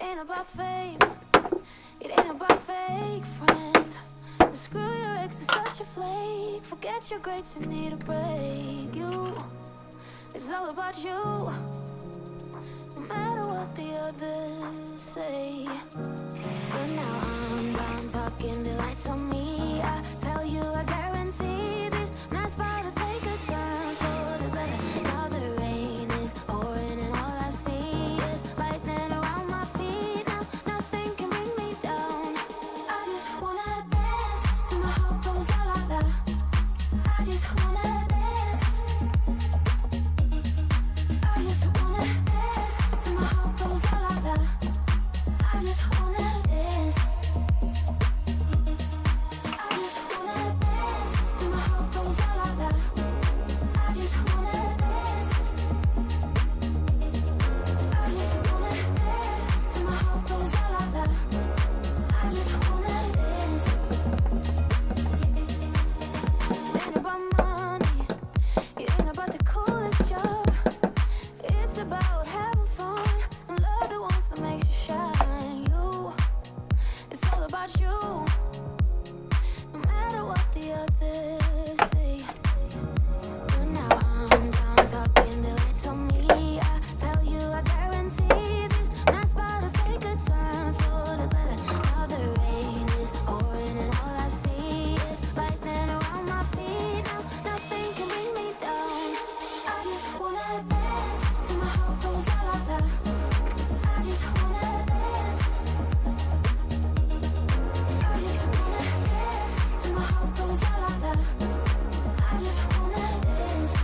ain't about fame, it ain't about fake friends. And screw your ex, it's such a flake. Forget your grades, you need a break. It's all about you, no matter what the others say. But now I'm done talking, the lights on me. I tell you, I guarantee this night's about to take a turn for the better. Now the rain is pouring and all I see is lightning around my feet. Now nothing can bring me down. I just wanna dance till my heart goes la la la. I just wanna dance. I just wanna dance till my heart goes la la la. I just wanna dance. I just wanna dance till my heart goes la la la. I just wanna dance. I just wanna dance till my heart goes la la la. I just wanna dance. It ain't about money, it ain't about the coolest job. It's about having fun and love the ones that makes you shine. It's all about you, no matter what the others say. But now I'm done talking, the lights on me. I tell you, I guarantee this night's about to take a turn for the better. Now the rain is pouring and all I see is lightning around my feet. Now nothing can bring me down. I just wanna dance till my heart goes la la la. I just wanna dance. I just wanna dance till my heart goes la la la. I just wanna dance.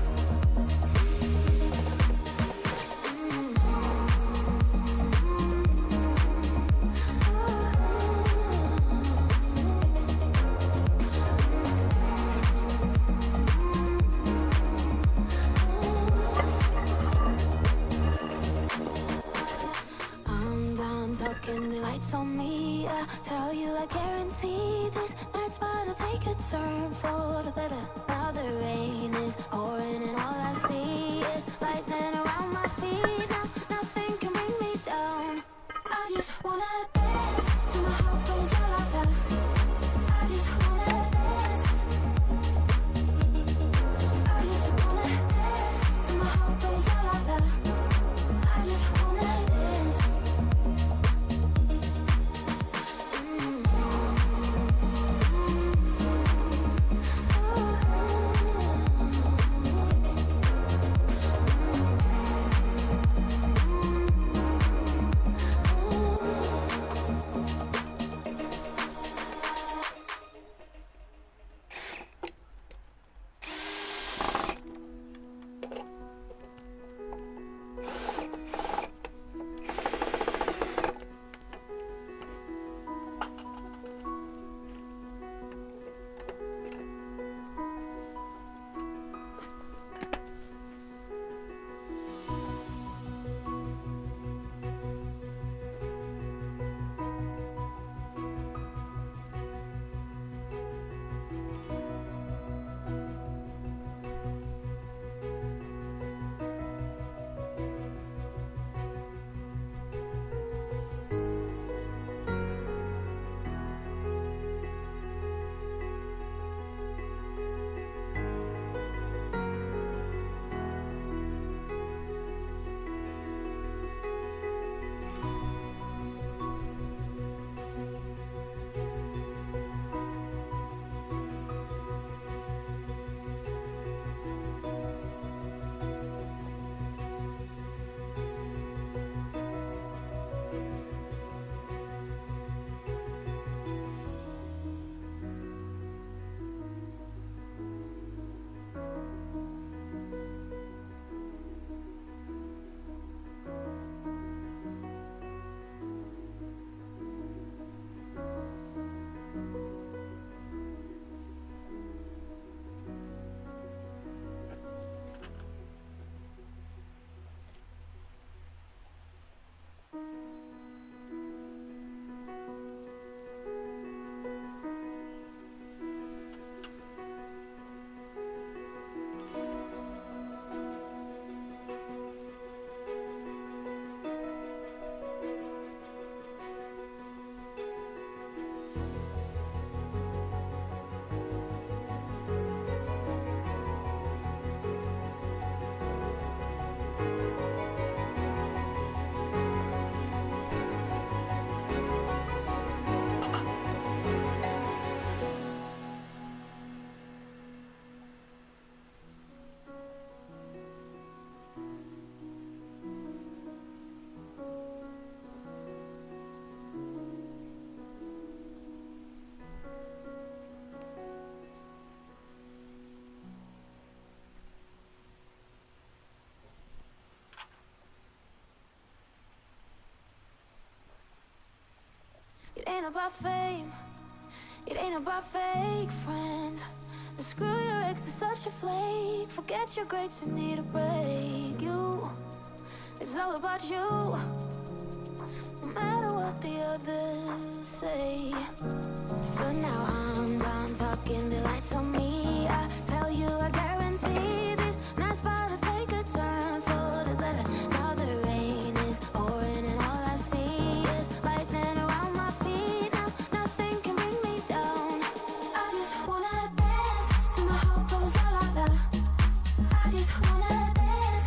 I'm done talking, the lights on me. I tell you, I guarantee this night's about to take a turn for the better. Now the rain is pouring and all I see is lightning around my feet. Now nothing can bring me down. I just wanna dance till my heart goes la la la. I just wanna dance. I just wanna dance till my heart goes la la la. I just wanna dance. It ain't about fame, it ain't about fake friends. And screw your ex, is such a flake. Forget your grades, you need a break. You, it's all about you, no matter what the others say. But now I'm done talking, the lights on me. I tell you, I guarantee this night's about to take a turn for the better. Now the rain is pouring and all I see is lightning around my feet. Now nothing can bring me down. I just wanna dance till my heart goes la la la. I just wanna dance.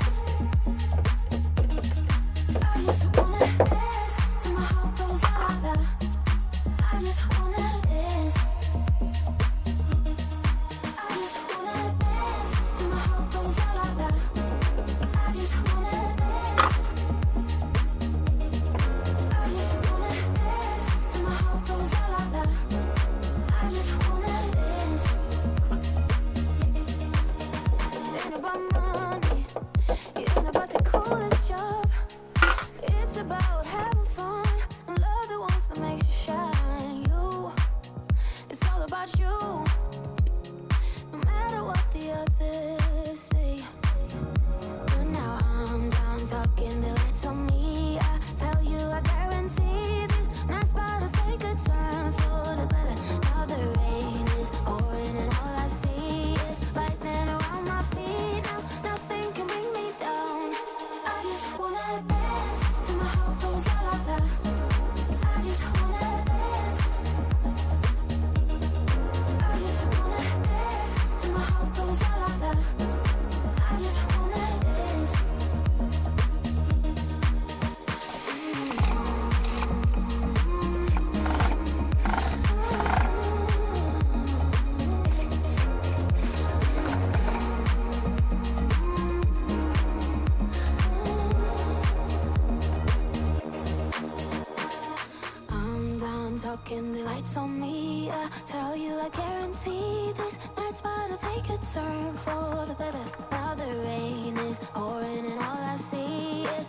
I just wanna dance till my heart goes la la la. I just wanna dance. I just wanna dance till my heart goes la la la. I just wanna dance. I just wanna dance till my heart goes la la la. I just wanna dance. It ain't about money, it ain't about the coolest job. It's about having fun and love the ones that makes you shine. You, it's all about you, no matter what the others say. But now I'm done talking, the lights on me. I tell you, I guarantee this night's about to take a turn for the better. Now the rain is pouring and all I see is lightning around my feet. Now nothing can bring me down. I just wanna dance till my heart goes la la la. I just wanna dance. I just wanna dance till my heart goes la la la. I just wanna dance. I'm done talking, the lights on me. I tell you, I guarantee this night's about to take a turn for the better. Now the rain is pouring and all I see is